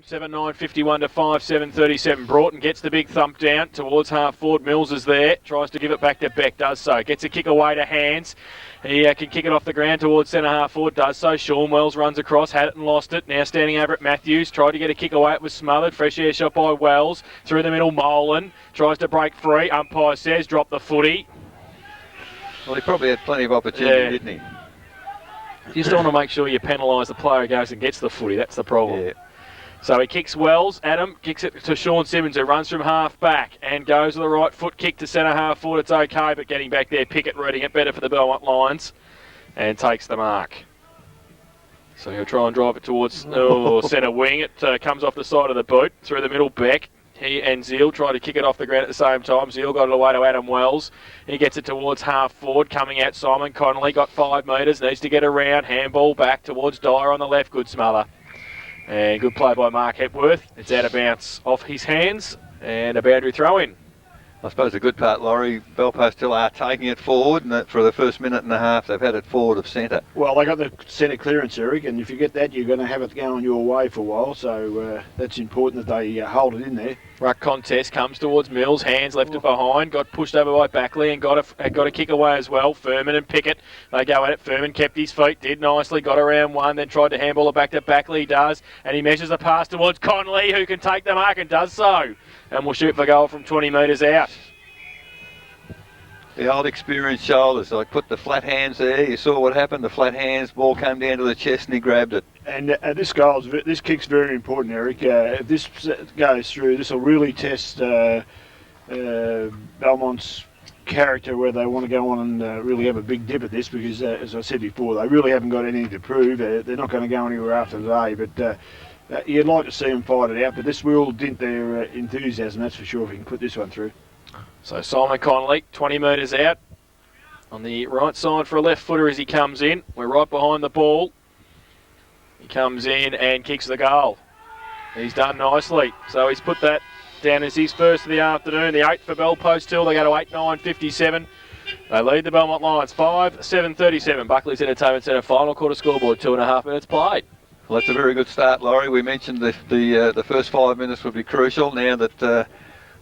7.951 to 5.737. Broughton gets the big thump down towards half forward. Mills is there, tries to give it back to Beck, does so. Gets a kick away to Hands. He can kick it off the ground towards centre half forward, does so. Sean Wells runs across, had it and lost it. Now standing over at Matthews, tried to get a kick away, it was smothered. Fresh air shot by Wells. Through the middle, Molan tries to break free. Umpire says drop the footy. Well, he probably had plenty of opportunity, didn't he? You just want to make sure you penalise the player who goes and gets the footy, that's the problem. Yeah. So he kicks Wells, Adam kicks it to Sean Simmons, who runs from half back and goes with the right foot kick to centre half forward. It's okay, but getting back there, Pickett reading it better for the Belmont Lions and takes the mark. So he'll try and drive it towards centre wing. It comes off the side of the boot, through the middle, Beck. He and Zeal try to kick it off the ground at the same time. Zeal got it away to Adam Wells. He gets it towards half forward, coming out Simon Connolly, got 5 metres, needs to get around, handball back towards Dyer on the left, good smother. And good play by Mark Hepworth. It's out of bounce off his hands and a boundary throw in. I suppose the good part, Laurie, Belpost still are taking it forward, and for the first minute and a half they've had it forward of centre. Well, they got the centre clearance, Eric, and if you get that, you're going to have it going your way for a while, so that's important that they hold it in there. Ruck contest comes towards Mills, Hands left it behind, got pushed over by Backley and got a kick away as well. Furman and Pickett, they go at it. Furman kept his feet, did nicely, got around one, then tried to handball it back to Backley, he does, and he measures a pass towards Conley, who can take the mark and does so, and will shoot for goal from 20 metres out. The old experienced shoulders, like put the flat hands there, you saw what happened, the flat hands, ball came down to the chest and he grabbed it. And this kick's very important, Eric. If this goes through, this will really test Belmont's character, where they want to go on and really have a big dip at this, because as I said before, they really haven't got anything to prove. They're not going to go anywhere after today, but you'd like to see them fight it out, but this will dent their enthusiasm, that's for sure, if we can put this one through. So Simon Connolly, 20 metres out on the right side for a left footer as he comes in. We're right behind the ball. He comes in and kicks the goal. He's done nicely. So he's put that down as his first of the afternoon. The 8th for Belpost Hill. They go to 8-9-57. They lead the Belmont Lions 5-7-37. Buckley's Entertainment Centre final quarter scoreboard, 2.5 minutes played. Well, that's a very good start, Laurie. We mentioned the first 5 minutes would be crucial. Now that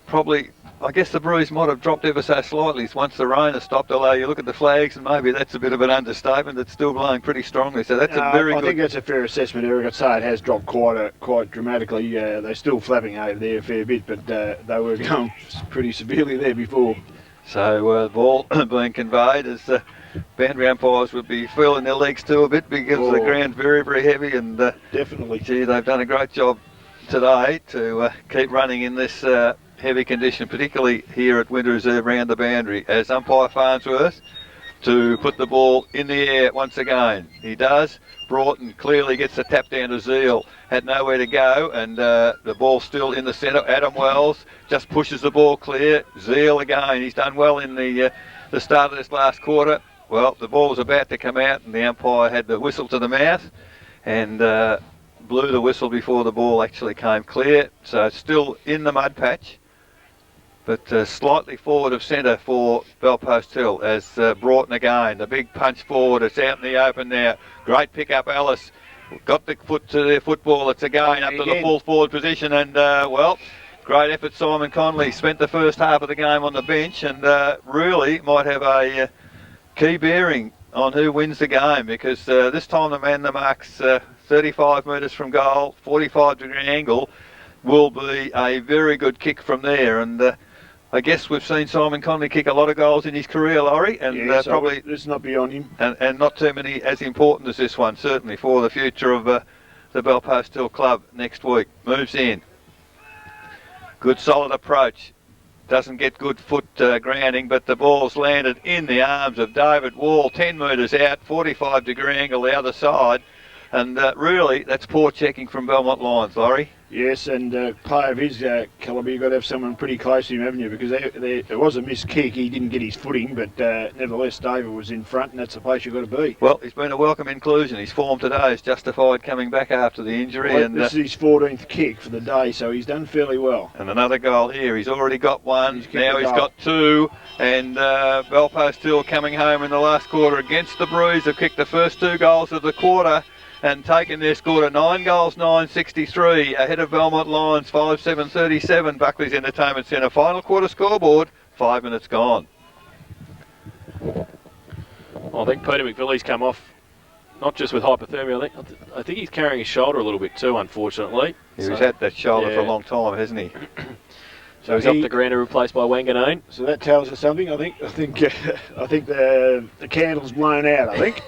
probably, I guess the breeze might have dropped ever so slightly once the rain has stopped, although you look at the flags and maybe that's a bit of an understatement. It's still blowing pretty strongly, so that's a very good... I think that's a fair assessment, Eric. I'd say it has dropped quite dramatically. They're still flapping over there a fair bit, but they were going pretty severely there before. So the ball being conveyed as the boundary umpires would be feeling their legs too a bit, because the ground's very, very heavy, and definitely, gee, they've done a great job today to keep running in this heavy condition, particularly here at Winter Reserve round the boundary, as umpire Farnsworth to put the ball in the air once again. He does. Broughton clearly gets the tap down to Zeal, had nowhere to go, and the ball still in the centre. Adam Wells just pushes the ball clear. Zeal again, he's done well in the start of this last quarter. Well, the ball was about to come out and the umpire had the whistle to the mouth and blew the whistle before the ball actually came clear. So it's still in the mud patch, but slightly forward of centre for Belpost Hill as Broughton again. The big punch forward, it's out in the open now. Great pick up, Ellis. Got the foot to their football. It's again up to the full forward position, and well, great effort. Simon Connolly spent the first half of the game on the bench and really might have a key bearing on who wins the game, because this time the man that marks 35 metres from goal, 45-degree angle, will be a very good kick from there. And I guess we've seen Simon Connolly kick a lot of goals in his career, Laurie, and probably let's not be on him. And not too many as important as this one, certainly for the future of the Belpost Hill club next week. Moves in. Good solid approach. Doesn't get good foot grounding, but the ball's landed in the arms of David Wall, 10 metres out, 45-degree angle the other side. And really, that's poor checking from Belmont Lions, Laurie. Yes, and player of his calibre, you've got to have someone pretty close to him, haven't you? Because there was a missed kick. He didn't get his footing, but nevertheless, David was in front, and that's the place you've got to be. Well, he's been a welcome inclusion. His form today is justified coming back after the injury. Well, and this is his 14th kick for the day, so he's done fairly well. And another goal here. He's already got one. Now he's got two. And Belpost Hill coming home in the last quarter against the breeze. They've kicked the first 2 goals of the quarter. and taking their score to 9 goals, 963, ahead of Belmont Lions, 5-7-37. Buckley's Entertainment Centre final quarter scoreboard, 5 minutes gone. I think Peter McVillie's come off, not just with hypothermia, I think he's carrying his shoulder a little bit too, unfortunately. He's had that shoulder for a long time, hasn't he? So he's off the ground and replaced by Wanganeen. So that tells us something. I think the candle's blown out. I think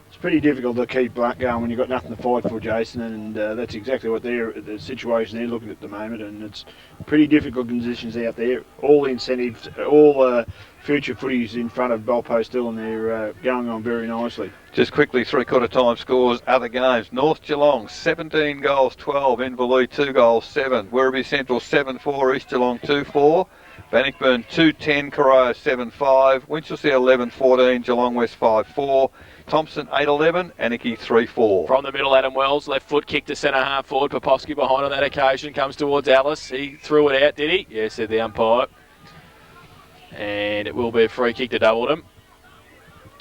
it's pretty difficult to keep going when you've got nothing to fight for, Jason, and that's exactly what the situation they're looking at the moment. And it's pretty difficult conditions out there. All the incentives, all future footies in front of Belpost Hill, and they're going on very nicely. Just quickly, three-quarter time scores, other games. North Geelong, 17 goals, 12. Inverleigh, 2 goals, 7. Werribee Central, 7-4. East Geelong, 2-4. Bannockburn, 2-10. Corio, 7-5. Winchelsea, 11-14. Geelong West, 5-4. Thompson, 8-11. Anarchy, 3-4. From the middle, Adam Wells, left foot kick to centre half forward. Popovsky behind on that occasion, comes towards Alice. He threw it out, did he? Yeah, said the umpire. And it will be a free kick to Doubledham.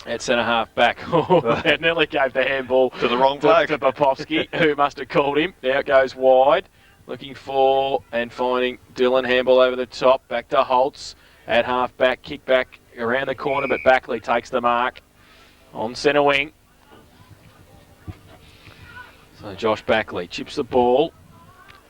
At centre half back. It nearly gave the handball to the wrong bloke. To Popovsky, who must have called him. Now it goes wide. Looking for and finding Dylan. Handball over the top. Back to Holtz. At half back. Kick back around the corner, but Backley takes the mark on centre wing. So Josh Backley chips the ball.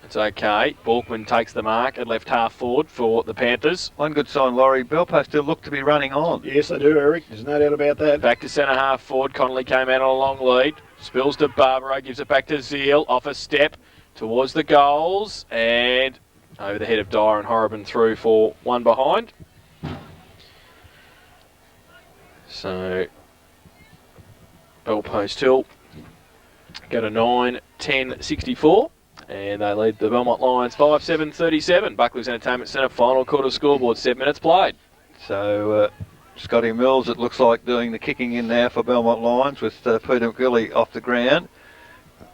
It's okay. Borkman takes the mark at left half forward for the Panthers. One good sign, Laurie. Belpost still look to be running on. Yes, they do, Eric. There's no doubt about that. Back to centre half forward. Connolly came out on a long lead. Spills to Barbaro. Gives it back to Zeal. Off a step towards the goals. And over the head of Dyer and Horriban through for one behind. So Belpost Hill go to 9-10-64. And they lead the Belmont Lions 5-7-37. Buckley's Entertainment Centre final quarter scoreboard, 7 minutes played. So Scotty Mills, it looks like, doing the kicking in now for Belmont Lions with Peter McVillie off the ground.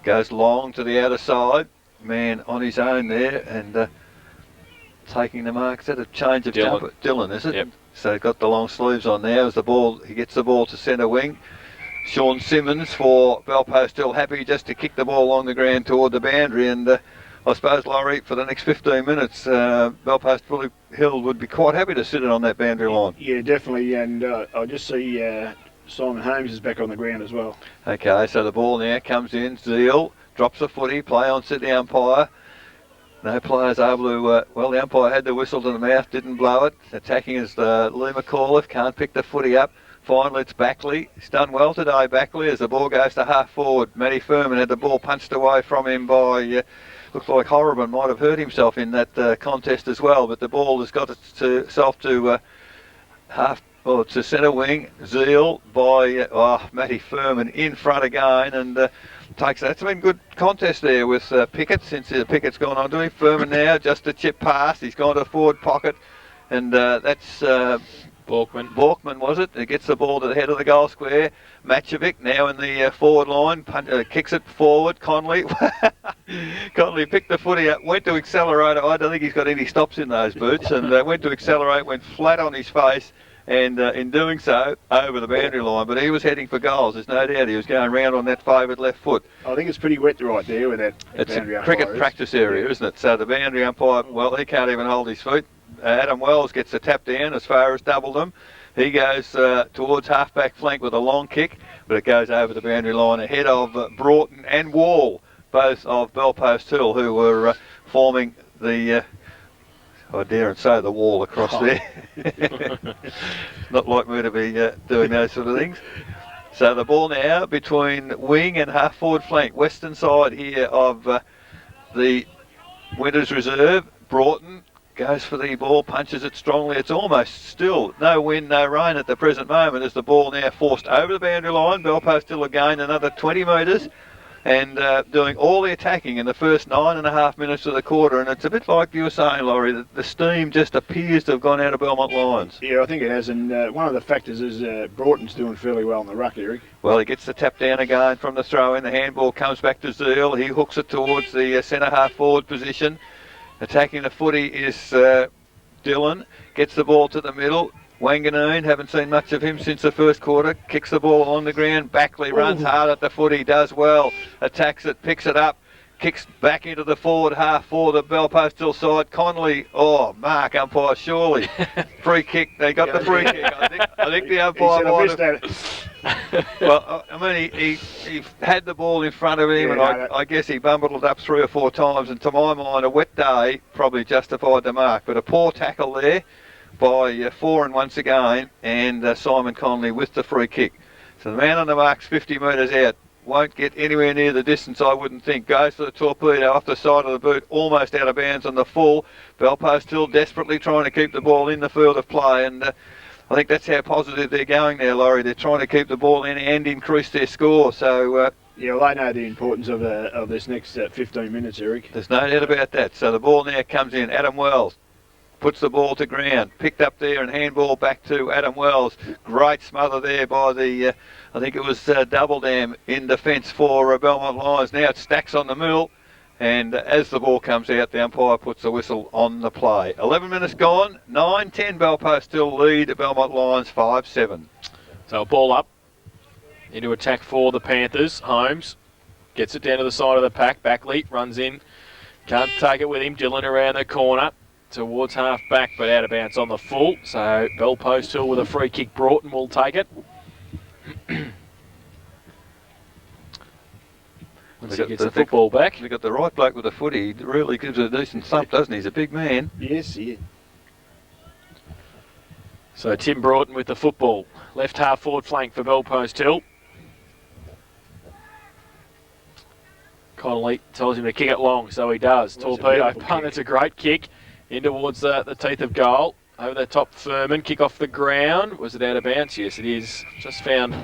Goes long to the outer side. Man on his own there and taking the mark. Is that a change of jumper? Dylan, is it? Yep. So got the long sleeves on now as the ball, he gets the ball to centre wing. Sean Simmons for Belpost Hill, happy just to kick the ball along the ground toward the boundary, and I suppose, Laurie, for the next 15 minutes, Belpost Hill would be quite happy to sit it on that boundary line. Yeah, definitely, and I just see Simon Holmes is back on the ground as well. Okay, so the ball now comes in, Zeal drops a footy, play on Sydney umpire. No players able to, well, the umpire had the whistle to the mouth, didn't blow it. Attacking is Lee McAuliffe, can't pick the footy up. Finally, it's Backley. He's done well today, Backley, as the ball goes to half forward. Matty Furman had the ball punched away from him by, looks like Horriban might have hurt himself in that contest as well, but the ball has got itself to to centre wing. Zeal by Matty Furman in front again, and takes that. It's been a good contest there with Pickett, since Pickett's gone on to him. Furman now, just a chip pass. He's gone to forward pocket, and that's Borkman, was it? He gets the ball to the head of the goal square. Matchovic now in the forward line, kicks it forward. Conley picked the footy up, went to accelerate. I don't think he's got any stops in those boots, and went to accelerate, went flat on his face, and in doing so, over the boundary line. But he was heading for goals, there's no doubt. He was going round on that favoured left foot. I think it's pretty wet right there with that it's boundary a cricket practice area, isn't it? So the boundary umpire, well, he can't even hold his feet. Adam Wells gets the tap down as far as Doubledham. He goes towards half-back flank with a long kick, but it goes over the boundary line ahead of Broughton and Wall, both of Belpost Hill, who were forming the, I dare say, the wall across there. Not like me to be doing those sort of things. So the ball now between wing and half-forward flank, western side here of the Winters Reserve. Broughton goes for the ball, punches it strongly. It's almost still no wind, no rain at the present moment, as the ball now forced over the boundary line. Belpost Hill again another 20 metres, and doing all the attacking in the first 9.5 minutes of the quarter. And it's a bit like you were saying, Laurie, that the steam just appears to have gone out of Belmont Lions. Yeah, I think it has, and one of the factors is Broughton's doing fairly well in the ruck, Eric. Well, he gets the tap down again from the throw in. The handball comes back to Zeal. He hooks it towards the centre half forward position. Attacking the footy is Dylan. Gets the ball to the middle. Wanganeen, haven't seen much of him since the first quarter. Kicks the ball along the ground. Backley runs hard at the footy, does well. Attacks it, picks it up. Kicks back into the forward half for the Belpostal side. Connolly, mark umpire, surely. Free kick, they got the free kick. I think the umpire might have... Well, I mean, he had the ball in front of him, and I guess he bumbled it up 3 or 4 times, and to my mind, a wet day probably justified the mark. But a poor tackle there by Foran once again, and Simon Connolly with the free kick. So the man on the mark's 50 metres out. Won't get anywhere near the distance, I wouldn't think. Goes for the torpedo off the side of the boot, almost out of bounds on the full. Belpost still desperately trying to keep the ball in the field of play, and I think that's how positive they're going there, Laurie. They're trying to keep the ball in and increase their score. So yeah, well, they know the importance of this next 15 minutes, Eric. There's no doubt about that. So the ball now comes in. Adam Wells puts the ball to ground, picked up there, and handball back to Adam Wells. Great smother there by the, I think it was Double Dam in defence for Belmont Lions. Now it stacks on the mill, and as the ball comes out, the umpire puts the whistle on the play. 11 minutes gone, 9-10 Belpost still lead Belmont Lions 5-7. So a ball up into attack for the Panthers. Holmes gets it down to the side of the pack. Backley runs in, can't take it with him. Dylan around the corner towards half back, but out of bounds on the full. So Belpost Hill with a free kick. Broughton will take it. Once he gets the football back. They've got the right bloke with the footy. He really gives it a decent thump, doesn't he? He's a big man. Yes, yeah. So Tim Broughton with the football. Left half forward flank for Belpost Hill. Connolly tells him to kick it long, so he does. Torpedo punt, that's a great kick. In towards the teeth of goal. Over the top, Furman. Kick off the ground. Was it out of bounds? Yes, it is. Just found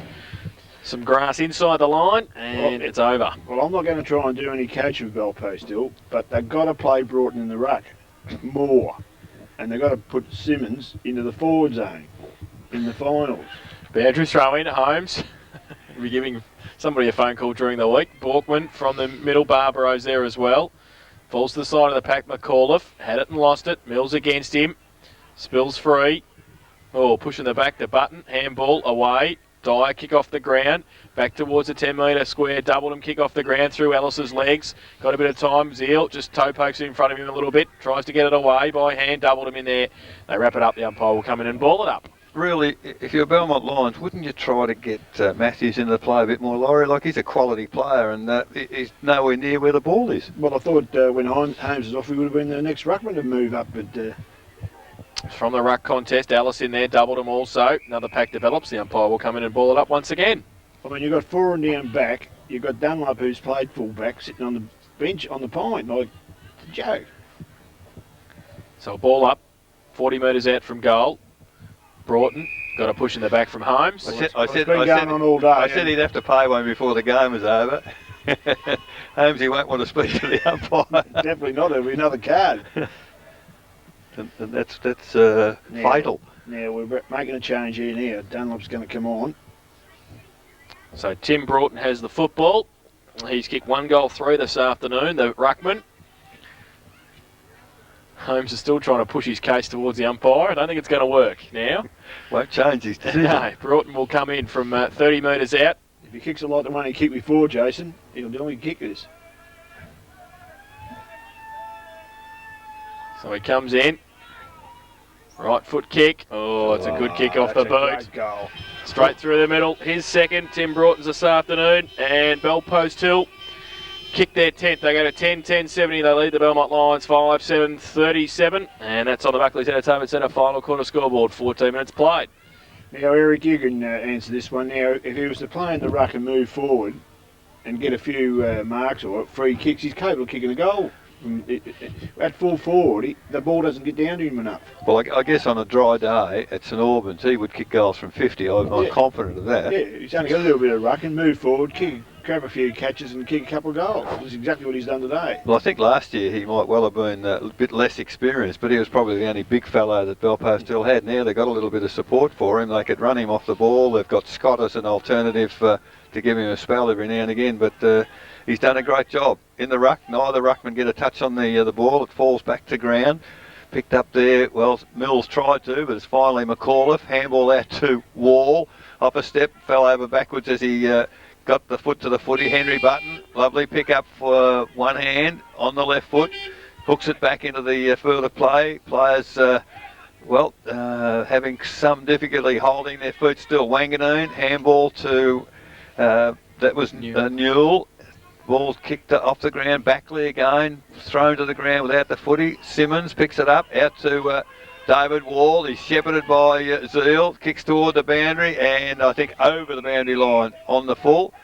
some grass inside the line, and it's over. Well, I'm not going to try and do any coaching with Belpost Hill, but they've got to play Broughton in the ruck more. And they've got to put Simmons into the forward zone in the finals. Boundary throw in at Holmes. We'll be giving somebody a phone call during the week. Borkman from the middle. Barbaro's there as well. Falls to the side of the pack, McAuliffe. Had it and lost it. Mills against him. Spills free. Pushing the back to Button. Handball away. Dyer kick off the ground. Back towards the 10-metre square. Doubled him, kick off the ground through Ellis's legs. Got a bit of time. Zeal just toe pokes it in front of him a little bit. Tries to get it away by hand. Doubled him in there. They wrap it up. The umpire will come in and ball it up. Really, if you're Belmont Lions, wouldn't you try to get Matthews into the play a bit more, Laurie? Like, he's a quality player, and he's nowhere near where the ball is. Well, I thought when Holmes was off, he would have been the next ruckman to move up, but... From the ruck contest, Alice in there, doubled him also. Another pack develops. The umpire will come in and ball it up once again. I mean, you've got Foran down back. You've got Dunlop, who's played full-back, sitting on the bench on the pine, like a joke. So a ball up, 40 metres out from goal. Broughton got a push in the back from Holmes. I said he'd have to pay one before the game was over. Holmes, he won't want to speak to the umpire. Definitely not. There'll be another card. and that's fatal. Now we're making a change here now. Dunlop's going to come on. So Tim Broughton has the football. He's kicked 1 goal through this afternoon, the ruckman. Holmes is still trying to push his case towards the umpire. I don't think it's going to work now. Won't change his decision. No, Broughton will come in from 30 metres out. If he kicks it like the one he kicked before, Jason, he'll definitely kick this. So he comes in. Right foot kick. It's a good kick off the boot. Goal. Straight through the middle. His second. Tim Broughton's this afternoon. And Belpost Hill kick their 10th. They go to 10-10-70. They lead the Belmont Lions 5-7-37. And that's on the Buckley's Entertainment Centre final quarter scoreboard. 14 minutes played. Now, Eric, you can answer this one. Now, if he was to play in the ruck and move forward and get a few marks or free kicks, he's capable of kicking a goal. At full forward, the ball doesn't get down to him enough. Well, I guess on a dry day at St Albans, he would kick goals from 50. I'm confident of that. Yeah, he's only got a little bit of ruck and move forward, grab a few catches and kick a couple of goals. That's exactly what he's done today. Well, I think last year he might well have been a bit less experienced, but he was probably the only big fellow that Belpost still had. Now they've got a little bit of support for him. They could run him off the ball. They've got Scott as an alternative to give him a spell every now and again, but he's done a great job in the ruck. Neither ruckman get a touch on the ball. It falls back to ground. picked up there. Well, Mills tried to, but it's finally McAuliffe. Handball out to Wall. Off a step, fell over backwards as he got the foot to the footy. Henry Button, lovely pick up for one hand on the left foot. Hooks it back into the further play. Players, having some difficulty holding their feet still. Wanganeen, handball to, that was Newell. Ball's kicked off the ground. Backley again, thrown to the ground without the footy. Simmons picks it up, out to David Wall. He's shepherded by Zeal. Kicks toward the boundary and I think over the boundary line on the full.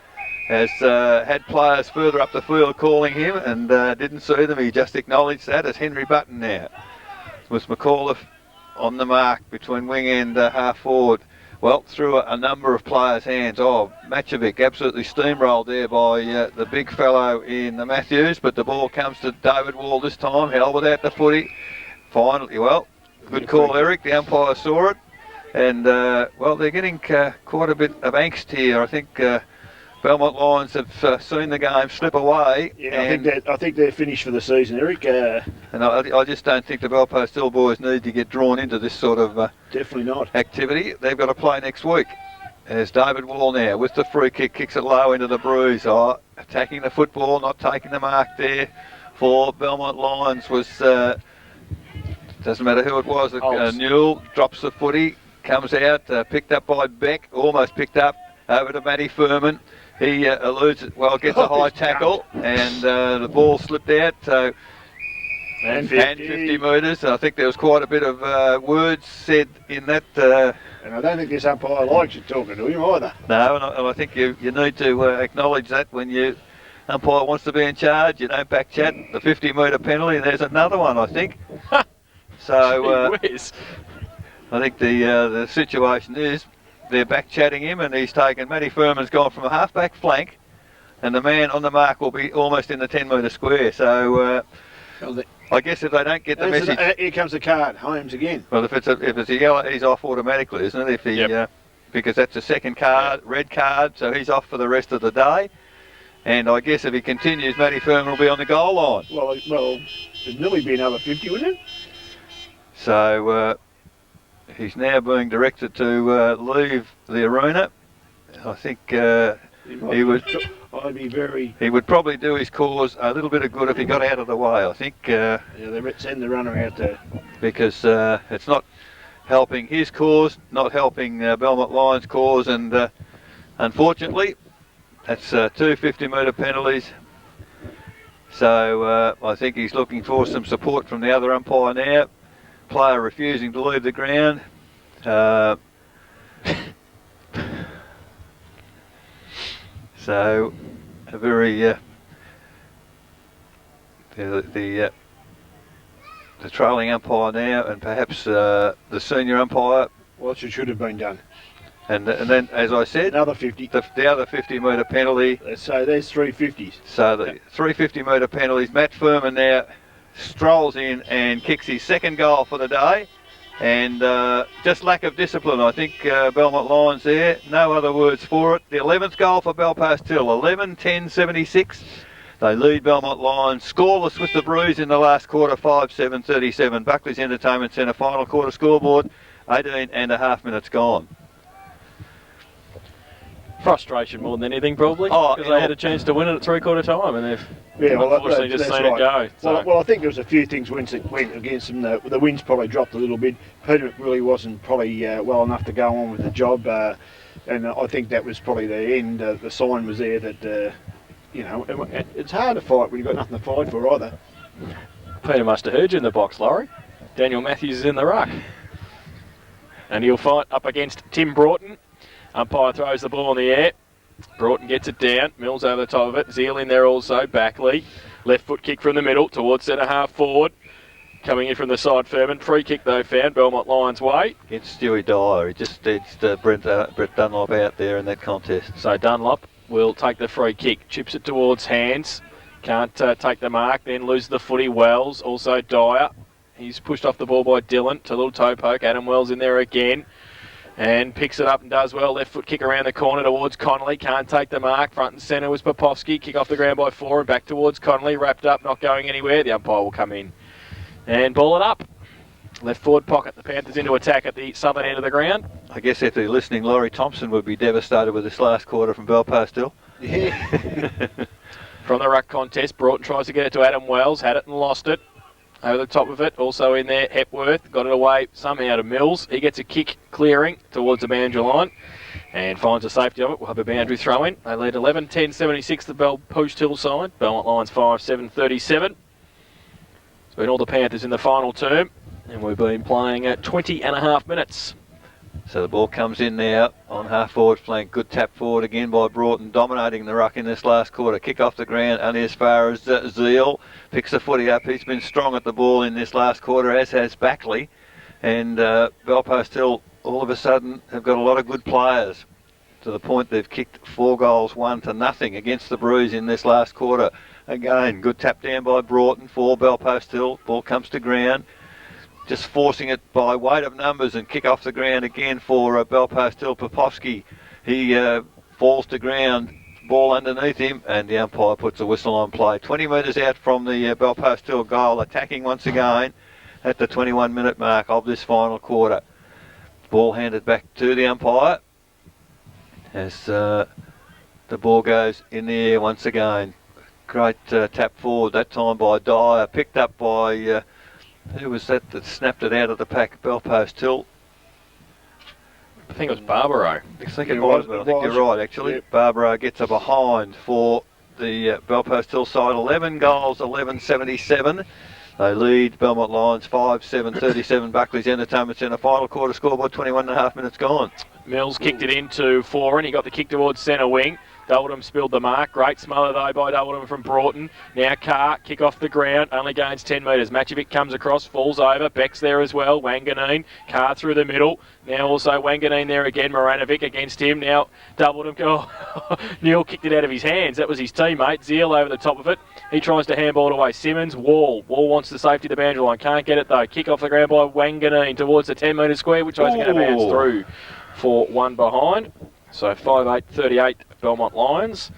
Has had players further up the field calling him and didn't see them. He just acknowledged that as Henry Button now. With McAuliffe on the mark between wing and half forward. Well, through a number of players' hands. Oh, Machovic absolutely steamrolled there by the big fellow in the Matthews, but the ball comes to David Wall this time, held without the footy. Finally, well, good call, Eric. The umpire saw it. And, they're getting quite a bit of angst here. I think Belmont Lions have seen the game slip away. Yeah, I think they're finished for the season, Eric. And I just don't think the Belpost Hill boys need to get drawn into this sort of definitely not activity. They've got to play next week. There's David Wall now with the free kick, kicks it low into the bruise. Oh, attacking the football, not taking the mark there for Belmont Lions was, doesn't matter who it was, Newell drops the footy, comes out, picked up by Beck, almost picked up over to Matty Furman. He eludes it, gets a high tackle and the ball slipped out. So and 50 metres. I think there was quite a bit of words said in that. And I don't think this umpire likes you talking to him either. No, and I think you need to acknowledge that when you umpire wants to be in charge. You don't back chat the 50 metre penalty. There's another one, I think. So I think the situation is they're back chatting him, and he's taken. Matty Furman's gone from a half-back flank, and the man on the mark will be almost in the 10-metre square. So I guess if they don't get the message, here comes the card. Holmes again. Well, if it's a yellow, he's off automatically, isn't it? If he because that's a second card, red card, so he's off for the rest of the day. And I guess if he continues, Matty Furman will be on the goal line. Well, it'd nearly be another 50, wouldn't it? So. He's now being directed to leave the arena. I think he would. I'd be very. He would probably do his cause a little bit of good if he got out of the way. I think. They send the runner out there because it's not helping his cause, not helping Belmont Lions' cause, and unfortunately, that's 2 50-metre penalties. So I think he's looking for some support from the other umpire now. Player refusing to leave the ground. So a very the trailing umpire now, and perhaps the senior umpire. Well, it should have been done. And then, as I said, another 50. The other 50-metre penalty. So there's 3 50s. So the 3 50-metre penalties. Matt Furman now strolls in and kicks his second goal for the day, and just lack of discipline, I think. Belmont Lions there, no other words for it. The 11th goal for Belpost Hill, 11-10-76. They lead Belmont Lions scoreless with the Brews in the last quarter, 5-7-37. Buckley's Entertainment Centre final quarter scoreboard, 18 and a half minutes gone. Frustration more than anything, probably, because they had a chance to win it at three-quarter time, and they've unfortunately just seen it go. So. Well, I think there was a few things went against them. The winds probably dropped a little bit. Peter really wasn't probably well enough to go on with the job, and I think that was probably the end. The sign was there that, it's hard to fight when you've got nothing to fight for either. Peter must have heard you in the box, Laurie. Daniel Matthews is in the ruck. And he'll fight up against Tim Broughton. Umpire throws the ball in the air. Broughton gets it down. Mills over the top of it. Zeal in there also. Backley. Left foot kick from the middle towards centre half forward. Coming in from the side, Furman. Free kick though found Belmont Lions way. It's Stewie Dyer. He just edged Brett Dunlop out there in that contest. So Dunlop will take the free kick. Chips it towards hands. Can't take the mark. Then loses the footy. Wells. Also Dyer. He's pushed off the ball by Dillon to a little toe poke. Adam Wells in there again. And picks it up and does well. Left foot kick around the corner towards Connolly. Can't take the mark. Front and centre was Popovsky. Kick off the ground by 4 and back towards Connolly. Wrapped up, not going anywhere. The umpire will come in and ball it up. Left forward pocket. The Panthers into attack at the southern end of the ground. I guess if they're listening, Laurie Thompson would be devastated with this last quarter from Belpost Hill. Yeah. From the ruck contest, Broughton tries to get it to Adam Wells. Had it and lost it. Over the top of it, also in there, Hepworth got it away somehow to Mills. He gets a kick clearing towards the boundary line and finds the safety of it. We'll have a boundary throw in. They lead 11-10-76, the Belpost Hill side. Belmont Lions 5-7-37. It's been all the Panthers in the final term, and we've been playing at 20.5 minutes. So the ball comes in now on half forward flank. Good tap forward again by Broughton, dominating the ruck in this last quarter. Kick off the ground only as far as Zeal. Picks the footy up. He's been strong at the ball in this last quarter, as has Backley. And Belpost Hill all of a sudden have got a lot of good players, to the point they've kicked 4 goals, 1-0 against the Brews in this last quarter. Again, good tap down by Broughton for Belpost Hill. Ball comes to ground. Just forcing it by weight of numbers, and kick off the ground again for Belpost Hill. Popovsky, he falls to ground, ball underneath him, and the umpire puts a whistle on play. 20 metres out from the Belpost Hill goal, attacking once again at the 21-minute mark of this final quarter. Ball handed back to the umpire as the ball goes in the air once again. Great tap forward that time by Dyer, picked up by... who was that snapped it out of the pack? Belpost Hill. I think it was Barbaro. I think it was, but I think you're right, actually. Yep. Barbaro gets a behind for the Belpost Hill side. 11 goals, 11-77. They lead Belmont Lions 5-7-37. Buckley's Entertainment Centre. Final quarter scoreboard, 21.5 minutes gone. Mills kicked it into Foran. He got the kick towards centre wing. Doubledham spilled the mark. Great smother though by Doubledham from Broughton. Now Carr, kick off the ground, only gains 10 metres. Matchovic comes across, falls over. Beck's there as well. Wanganeen, Carr through the middle. Now also Wanganeen there again. Moranovic against him. Now Doubledham, Neil kicked it out of his hands. That was his teammate. Zeal over the top of it. He tries to handball it away. Simmons, Wall wants the safety of the boundary line. Can't get it though. Kick off the ground by Wanganeen towards the 10-metre square, which is going to bounce through for one behind. So 5-8-38 Belmont Lions.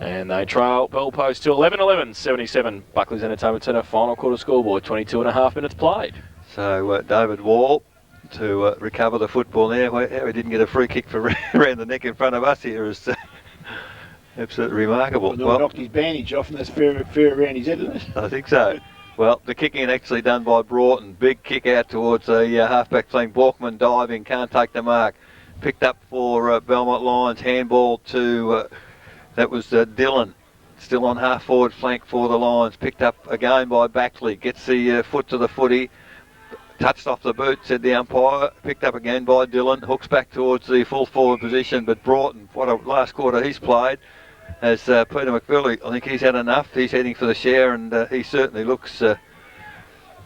And they trail Belpost to 11-11-77. Buckley's Entertainment Centre final quarter scoreboard, 22.5 minutes played. So David Wall to recover the football there. How he didn't get a free kick for around the neck in front of us here is absolutely remarkable. Well, knocked his bandage off, and that's fair around his head, isn't it? I think so. Well, the kick in actually done by Broughton. Big kick out towards the half-back flank. Borkman diving, can't take the mark. Picked up for Belmont Lions. Handball to, that was Dillon. Still on half-forward flank for the Lions. Picked up again by Backley. Gets the foot to the footy. Touched off the boot, said the umpire. Picked up again by Dillon. Hooks back towards the full-forward position. But Broughton, what a last quarter he's played. As Peter McFeely, I think he's had enough. He's heading for the share, and he certainly looks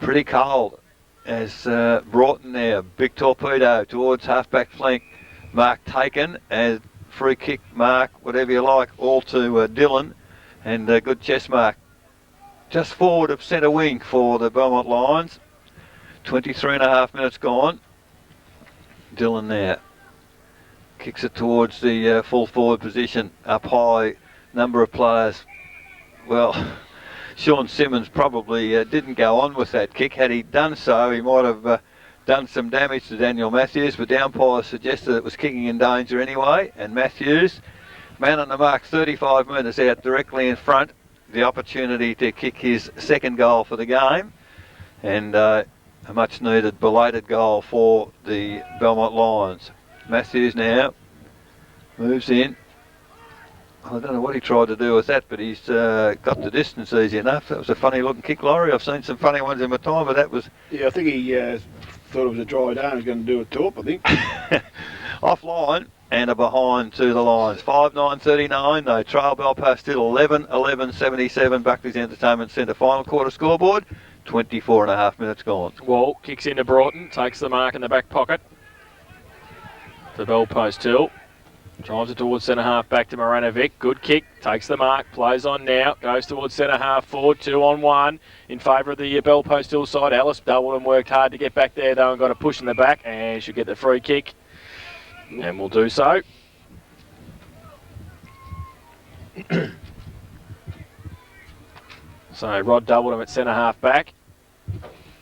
pretty cold. As Broughton now, big torpedo towards half-back flank. Mark taken, as free kick mark, whatever you like, all to Dillon, and a good chest mark just forward of centre wing for the Belmont Lions. 23.5 minutes gone. Dillon there kicks it towards the full forward position, up high, number of players. Well, Sean Simmons probably didn't go on with that kick. Had he done so, he might have done some damage to Daniel Matthews, but the umpire suggested it was kicking in danger anyway, and Matthews, man on the mark, 35 metres out directly in front, the opportunity to kick his second goal for the game, and a much needed belated goal for the Belmont Lions. Matthews now moves in. I don't know what he tried to do with that, but he's got the distance easy enough. That was a funny looking kick, Laurie. I've seen some funny ones in my time, but that was... Yeah, I think he thought it was a dry day and he was going to do a top, I think. Offline and a behind to the Lions. 5-9-39. They trail Belpost Hill 11-11-77. Buckley's Entertainment Centre final quarter scoreboard. 24.5 minutes gone. Wall kicks into Broughton, takes the mark in the back pocket for Belpost Hill. Drives it towards centre half, back to Moranovic. Good kick, takes the mark, plays on now, goes towards centre half forward, 2-on-1 in favour of the Belpost Hill side. Alice Doubledham worked hard to get back there though and got a push in the back, and should get the free kick, and will do so. So Rod Doubledham at centre half back,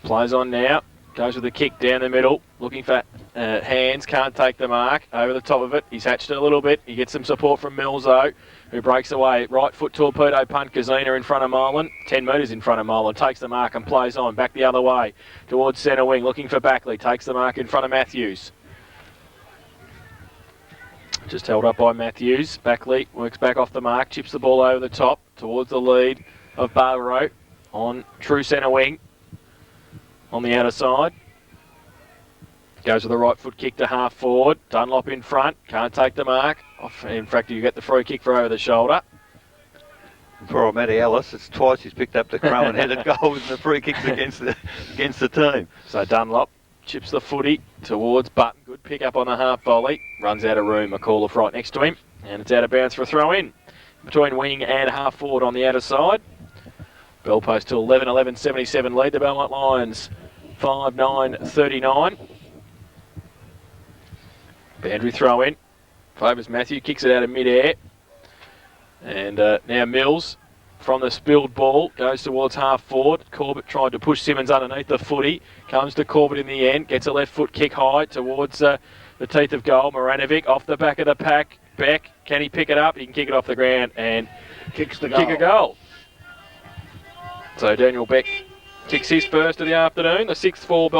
plays on now. Goes with the kick down the middle, looking for hands, can't take the mark. Over the top of it, he's hatched it a little bit. He gets some support from Mills though, who breaks away. Right foot torpedo punt, Gazina in front of Molan, 10 metres in front of Molan, takes the mark and plays on, back the other way, towards centre wing, looking for Backley, takes the mark in front of Matthews. Just held up by Matthews. Backley works back off the mark, chips the ball over the top, towards the lead of Barbaro on true centre wing. On the outer side, goes with the right foot kick to half forward. Dunlop in front, can't take the mark. In fact, you get the free kick for over the shoulder. For Matty Ellis, it's twice he's picked up the crumb and headed goals in the free kicks against the team. So Dunlop chips the footy towards Button. Good pick up on the half volley. Runs out of room. McAuliffe right next to him, and it's out of bounds for a throw in between wing and half forward on the outer side. Bell post to 11-11-77 lead the Belmont Lions. 5-9-39. Boundary throw in. Favours Matthew, kicks it out of mid-air. And now Mills from the spilled ball goes towards half forward. Corbett tried to push Simmons underneath the footy. Comes to Corbett in the end. Gets a left foot kick high towards the teeth of goal. Moranovic off the back of the pack. Beck, can he pick it up? He can kick it off the ground and Kicks the goal. kick a goal. So Daniel Beck kicks his first of the afternoon, the 6th for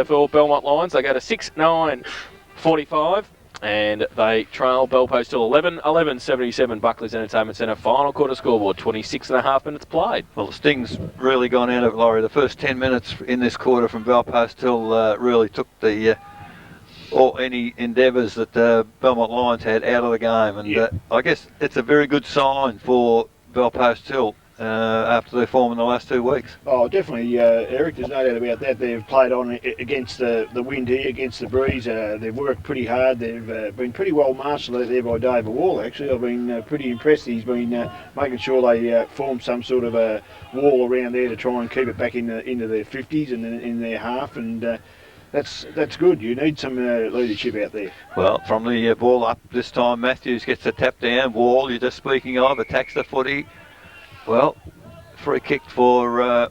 for Belmont Lions. They go to 6-9-45 and they trail Bell Post till 11-11-77 Buckley's Entertainment Centre. Final quarter scoreboard, 26.5 minutes played. Well, the sting's really gone out of it, Laurie. The first 10 minutes in this quarter from Belpost Hill really took the any endeavours that Belmont Lions had out of the game, and I guess it's a very good sign for Belpost Hill after their form in the last 2 weeks. Oh, definitely, Eric. There's no doubt about that. They've played on against the wind here, against the breeze. They've worked pretty hard. They've been pretty well marshalled out there by David Wall. Actually, I've been pretty impressed. He's been making sure they form some sort of a wall around there to try and keep it back into their 50s and in their half. And that's good. You need some leadership out there. Well, from the ball up this time, Matthews gets the tap down. Wall, you're just speaking of, attacks the footy. Well, free kick for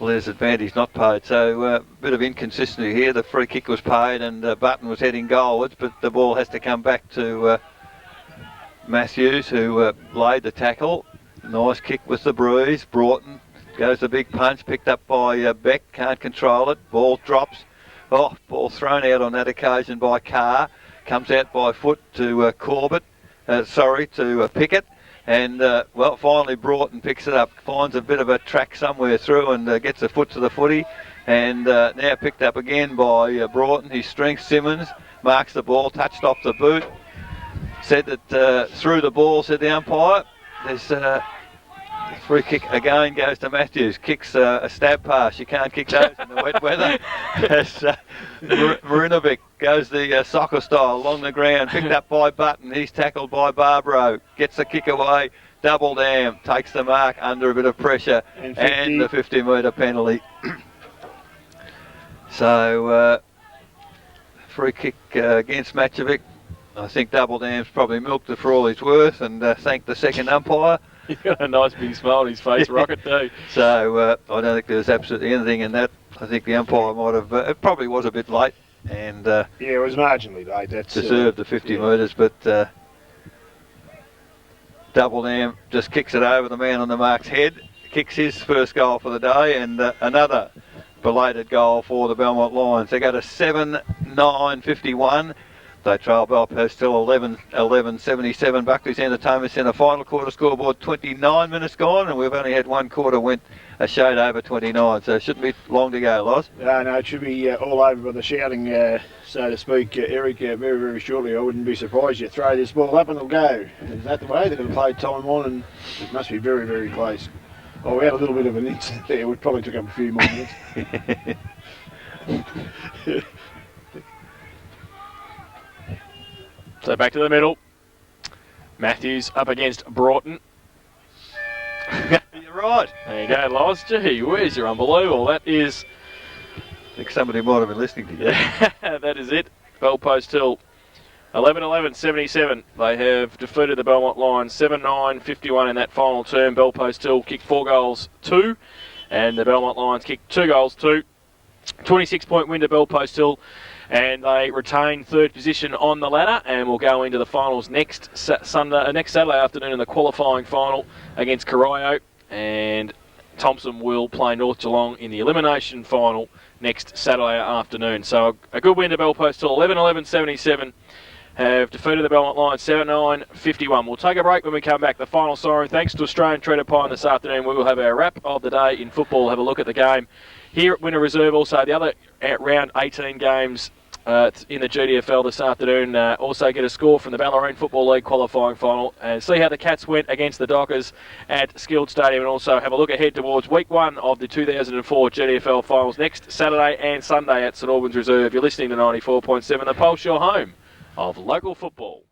there's advantage not paid. So a bit of inconsistency here. The free kick was paid and Button was heading goalwards, but the ball has to come back to Matthews, who laid the tackle. Nice kick with the breeze. Broughton goes the big punch, picked up by Beck, can't control it. Ball drops. Oh, ball thrown out on that occasion by Carr. Comes out by foot to Corbett. To Pickett. And, well, finally Broughton picks it up, finds a bit of a track somewhere through and gets a foot to the footy. And now picked up again by Broughton. His strength, Simmons, marks the ball, touched off the boot. Said that through the ball, said the umpire. There's free kick again goes to Matthews. Kicks a stab pass. You can't kick those in the wet weather. As Marinovic goes the soccer style along the ground. Picked up by Button. He's tackled by Barbaro. Gets the kick away. Double Dam takes the mark under a bit of pressure. And the 50-metre penalty. So free kick against Matchovic. I think Double Dam's probably milked it for all he's worth and thanked the second umpire. He's got a nice big smile on his face, Rocket too. So I don't think there's absolutely anything in that. I think the umpire might have, it probably was a bit late and yeah, it was marginally late. That's deserved the 50 metres, but Double Dam just kicks it over the man on the mark's head, kicks his first goal for the day, and another belated goal for the Belmont Lions. They go to 7-9-51. They trail Belpost still 11-11-77. Buckley's Entertainment Centre final quarter scoreboard 29 minutes gone, and we've only had one quarter went a shade over 29, so it shouldn't be long to go, Loz. No, it should be all over by the shouting, so to speak, Eric, very, very shortly. I wouldn't be surprised you throw this ball up and it'll go. Is that the way? They're going to play time on, and it must be very, very close. Oh, we had a little bit of an incident there. We probably took up a few more minutes. So back to the middle. Matthews up against Broughton. You're right. There you go, Loz. Gee whiz, you're unbelievable. That is... I think somebody might have been listening to you. That is it. Belpost Hill 11-11-77. They have defeated the Belmont Lions 7-9-51 in that final term. Belpost Hill kicked 4 goals, 2. And the Belmont Lions kicked 2 goals, 2. 26-point win to Belpost Hill, and they retain third position on the ladder, and will go into the finals next Saturday afternoon in the qualifying final against Corio, and Thompson will play North Geelong in the elimination final next Saturday afternoon. So a good win to Belpost Hill, 11-11-77. Have defeated the Belmont Lions 7-9-51. We'll take a break when we come back. The final siren. Thanks to Australian Treader Pine this afternoon. We will have our wrap of the day in football. Have a look at the game here at Winter Reserve. Also, the other round 18 games in the GDFL this afternoon. Also get a score from the Ballarat Football League qualifying final and see how the Cats went against the Dockers at Skilled Stadium, and also have a look ahead towards week 1 of the 2004 GDFL finals next Saturday and Sunday at St Albans Reserve. You're listening to 94.7 The Pulse, your home of local football.